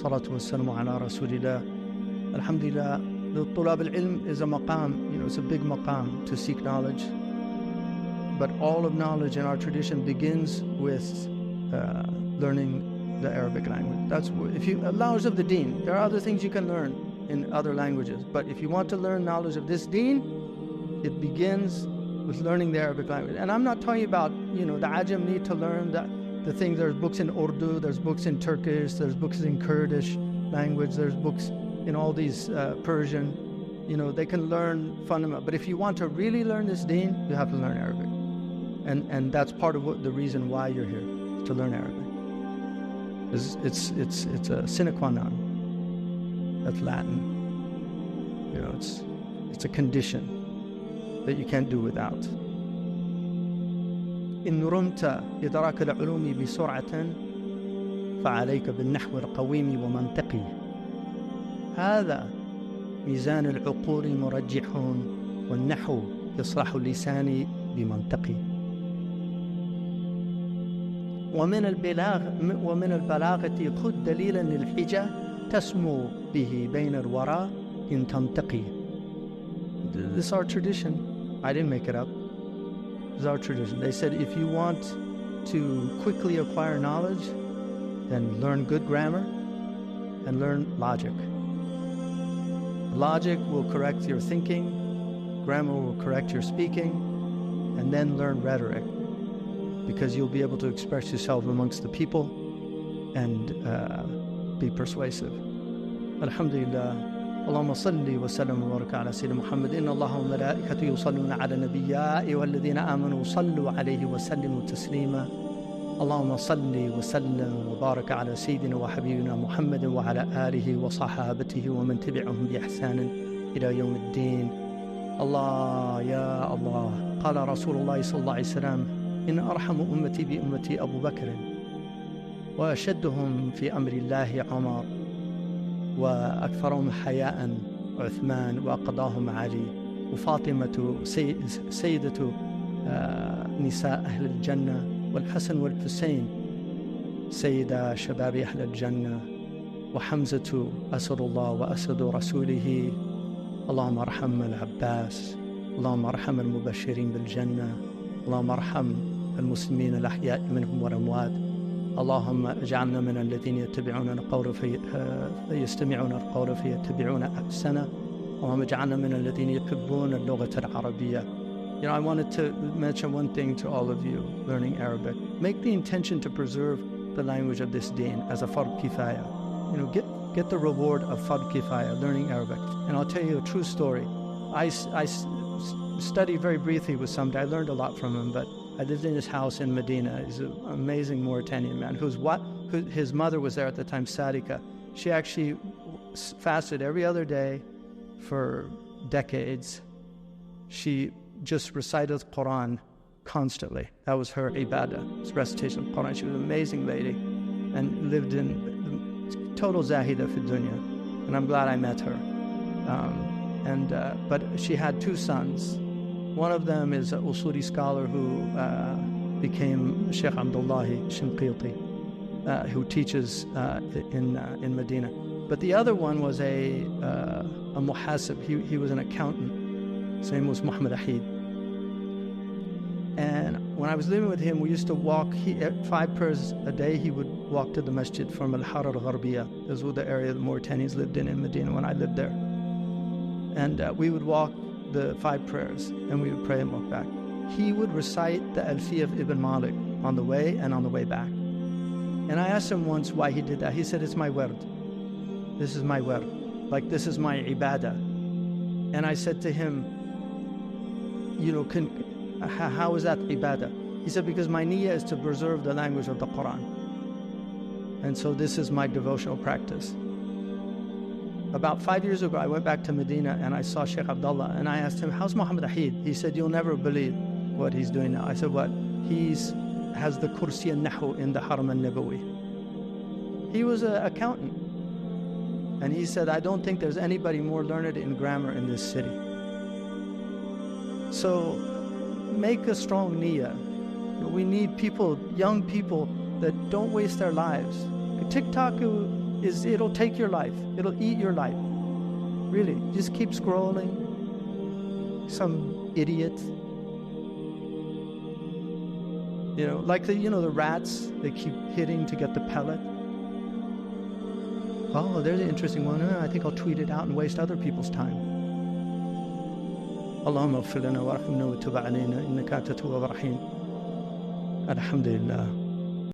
والصلاة والسلام على رسول الله. Alhamdulillah, the طلاب العلم is a maqam, it's a big maqam to seek knowledge. But all of knowledge in our tradition begins with learning the Arabic language. That's if you knowledge of the deen. There are other things you can learn in other languages, but if you want to learn knowledge of this deen, it begins with learning the Arabic language. And I'm not talking about the Ajam need to learn the things. There's books in Urdu, there's books in Turkish, there's books in Kurdish language, there's books in all these Persian. They can learn fundamental. But if you want to really learn this deen, you have to learn Arabic. And that's part of the reason why you're here, to learn Arabic. It's a sine qua non. That's Latin. It's a condition that you can't do without. إن رمت إدراك العلوم بسرعة فعليك بالنحو القويم ومنطقي. هذا ميزان العقول مرجح والنحو يصلح اللسان بمنطقي. ومن البلاغة خذ دليلا للحجة تسمو به بين الورى إن تنتقي. This is our tradition. I didn't make it up. This is our tradition. They said if you want to quickly acquire knowledge, then learn good grammar and learn logic. Logic will correct your thinking, grammar will correct your speaking, and then learn rhetoric, because you'll be able to express yourself amongst the people and be persuasive. Alhamdulillah. اللهم صل وسلم وبارك على سيدنا محمد. إن الله وملائكته يصلون على النبي يا أيها الذين آمنوا صلوا عليه وسلموا تسليما. اللهم صل وسلم وبارك على سيدنا وحبيبنا محمد وعلى آله وصحابته ومن تبعهم بإحسان إلى يوم الدين. الله يا الله. قال رسول الله صلى الله عليه وسلم إن أرحم أمتي بأمتي أبو بكر وأشدهم في أمر الله عمر وأكثرهم حياء عثمان وأقضاهم علي وفاطمة سيدة نساء أهل الجنة والحسن والحسين سيدة شباب أهل الجنة وحمزة أسد الله وأسد رسوله. اللهم ارحم العباس. اللهم ارحم المبشرين بالجنة. اللهم ارحم المسلمين الأحياء منهم والأموات. اللهم اجعلنا من الذين يتبعون القول فيستمعون القول فيتبعون أحسنه. اللهم اجعلنا من الذين يحبون اللغة العربية. I wanted to mention one thing to all of you learning Arabic. Make the intention to preserve the language of this deen as a fard kifaya. Get the reward of fard kifaya, learning Arabic. And I'll tell you a true story. I studied very briefly with somebody. I learned a lot from him, but I lived in his house in Medina. He's an amazing Mauritanian man his mother was there at the time, Sadika. She actually fasted every other day for decades. She just recited the Quran constantly. That was her ibadah, recitation of the Quran. She was an amazing lady and lived in total zahida fi dunya. And I'm glad I met her. But she had two sons. One of them is an Usuli scholar who became Shaykh Abdullah Shinqiti, who teaches in Medina. But the other one was a muhasib. He was an accountant. His name was Muhammad Ahid. And when I was living with him, we used to walk 5 prayers a day. He would walk to the masjid from Al-Harar al-Gharbiya. This was the area the Mauritanians lived in Medina when I lived there. And we would walk the 5 prayers and we would pray and walk back. He would recite the Alfiya of Ibn Malik on the way and on the way back. And I asked him once why he did that. He said, it's my werd. This is my werd. Like, this is my ibadah. And I said to him, how is that ibadah? He said, because my niyyah is to preserve the language of the Quran. And so this is my devotional practice. About 5 years ago, I went back to Medina and I saw Shaykh Abdullah and I asked him, how's Muhammad Ahid? He said, you'll never believe what he's doing now. I said, what? He has the kursi al-nahu in the Haram al-Nabawi. He was an accountant. And he said, I don't think there's anybody more learned in grammar in this city. So make a strong niyyah. We need people, young people, that don't waste their lives. TikTok it'll take your life. It'll eat your life. Really, just keep scrolling. Some idiot. Like the rats, they keep hitting to get the pellet. Oh, there's an interesting one. I think I'll tweet it out and waste other people's time. اللهم اغفر لنا وارحمنا وتب علينا إنك أنت التواب الرحيم. الحمد لله.